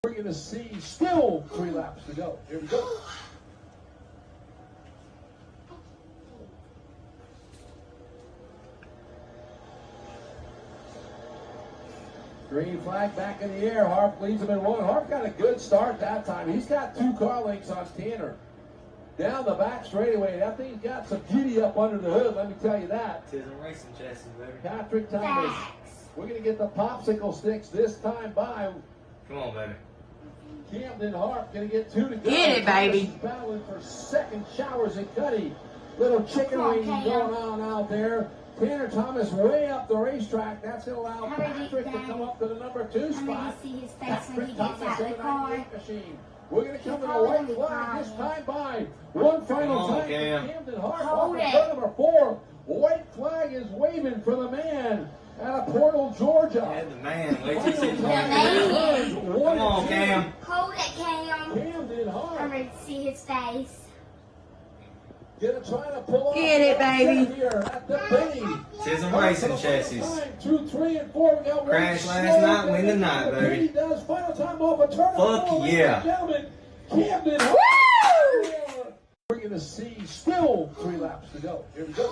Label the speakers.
Speaker 1: We're going to see still 3 laps to go. Here we go. Green flag back in the air. Harp leads him in 1. Harp got a good start that time. He's got 2 car lengths on Tanner. Down the back straightaway. That thing's got some beauty up under the hood, let me tell you that.
Speaker 2: Tis a racing chassis, baby.
Speaker 1: Patrick Thomas. We're going to get the popsicle sticks this time by.
Speaker 2: Come on, baby.
Speaker 1: Camden Harp going to get 2 to go.
Speaker 3: Get it, baby.
Speaker 1: Battling for second. Showers and Cuddy. Little chicken wing going on out there. Tanner Thomas way up the racetrack. That's going to allow Patrick to come up to the number 2 spot.
Speaker 4: I'm ready to see his face when
Speaker 1: Patrick
Speaker 4: he gets
Speaker 1: Thomas
Speaker 4: out
Speaker 1: in
Speaker 4: the
Speaker 1: the
Speaker 4: car.
Speaker 1: 98 machine. We're going to come in a white flag this time by. One final time for Camden Harp off of turn number 4. White flag is waving for the man out of Portal, Georgia.
Speaker 2: Yeah, the man. Wait till you see the
Speaker 4: man.
Speaker 2: Come on, Cam.
Speaker 4: Hold it, Cam.
Speaker 1: Camden
Speaker 4: I'm
Speaker 1: Harp.
Speaker 4: ready to see his face.
Speaker 1: Gonna try to pull off.
Speaker 3: Get it, baby.
Speaker 1: Here at the Benny.
Speaker 2: Tis a racing chassis.
Speaker 1: 2, 3, and 4. We got
Speaker 2: Crash last night, win tonight, baby.
Speaker 1: Benny does final time off a turn.
Speaker 2: Fuck yeah.
Speaker 1: Gentlemen, Camden Harp. We're gonna see still 3 laps to go. Here we go.